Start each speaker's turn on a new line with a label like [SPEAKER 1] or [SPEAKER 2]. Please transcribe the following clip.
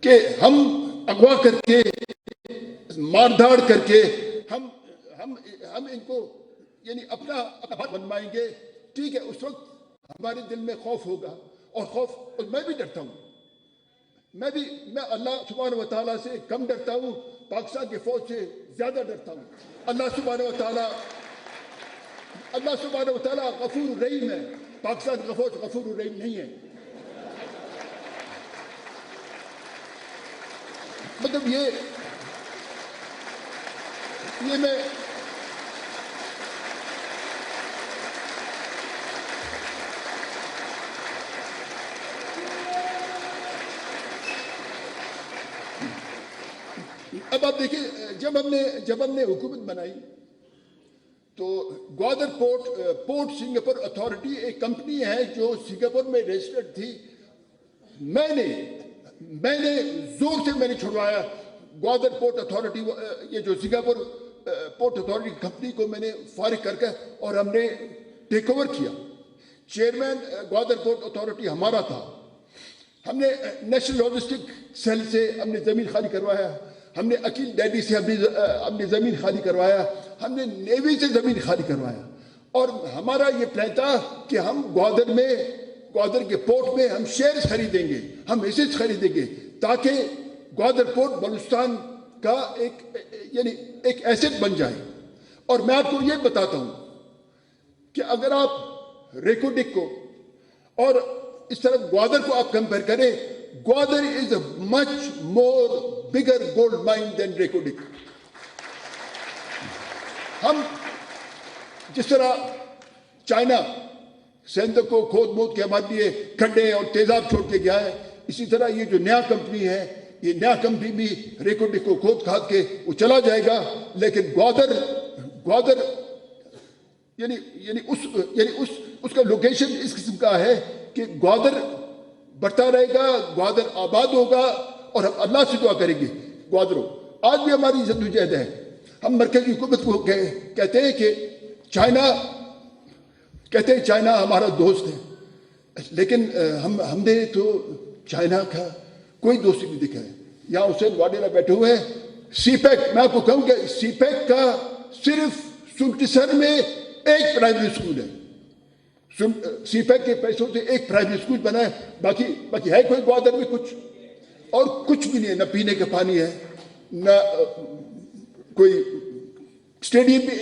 [SPEAKER 1] کہ ہم اغوا کر کے مارداڑ کر کے ہم ان کو یعنی اپنا بات بنوائیں گے. ٹھیک ہے, اس وقت ہمارے دل میں خوف ہوگا, اور میں بھی ڈرتا ہوں. میں اللہ سبحانہ و تعالیٰ سے کم ڈرتا ہوں, پاکستان کی فوج سے زیادہ ڈرتا ہوں. اللہ سبحانہ و تعالیٰ غفور الرحیم ہے, پاکستان کی فوج غفور الرحیم نہیں ہے. مطلب یہ میں اب آپ دیکھیں, جب ہم نے حکومت بنائی تو گوادر پورٹ سنگاپور اتھارٹی ایک کمپنی ہے جو سنگاپور میں رجسٹرڈ تھی. میں نے زور سے میں نے چھڑوایا گوادر پورٹ اتھارٹی, یہ جو سنگاپور پورٹ اتھارٹی کمپنی کو میں نے فارغ کر کے اور ہم نے ٹیک اوور کیا. چیئرمین گوادر پورٹ اتھارٹی ہمارا تھا. ہم نے نیشنل لاجسٹک سیل سے ہم نے زمین خالی کروایا, ہم نے عقیل ڈیڈی سے ہم نے زمین خالی کروایا, ہم نے نیوی سے زمین خالی کروایا. اور ہمارا یہ پلان تھا کہ ہم گوادر کے پورٹ میں ہم شیئرز خریدیں گے, ہم حصص خریدیں گے, تاکہ گوادر پورٹ بلوچستان کا ایک ایسٹ بن جائے. اور میں آپ کو یہ بتاتا ہوں کہ اگر آپ ریکوڈک کو اور اس طرح گوادر کو آپ کمپیئر کریں, گوادر از اے مچ مور بگر گولڈ مائن دین ریکوڈک. ہم جس طرح چائنا سندھ کو کھود مود کے ہمارے لیے کھڈے اور تیزاب چھوڑ کے گیا ہے, اسی طرح یہ جو نیا کمپنی ہے, یہ نیا کمپنی بھی ریکوڈک کو کھود کھاد کے وہ چلا جائے گا. لیکن گوادر اس کا لوکیشن اس قسم کا ہے کہ گوادر بڑھتا رہے گا, گوادر آباد ہوگا, اور ہم اللہ سے دعا کریں گے گوادر ہو. آج بھی ہماری جدوجہد ہے. ہم مرکزی حکومت کو کہتے ہیں کہ چائنا ہمارا دوست ہے, لیکن ہم نے تو چائنا کا کوئی دوستی نہیں دکھا ہے. یہاں حسین واڈیرا بیٹھے ہوئے ہیں. سی پیک, میں آپ کو کہوں کہ سی پیک کا صرف سنتسر میں ایک پرائمری اسکول ہے. سی پیک کے پیسوں سے ایک پرائمری اسکول بنا ہے, باقی ہے کوئی گوادر میں کچھ, اور کچھ بھی نہیں ہے. نہ پینے کا پانی ہے, نہ کوئی اسٹیڈیم بھی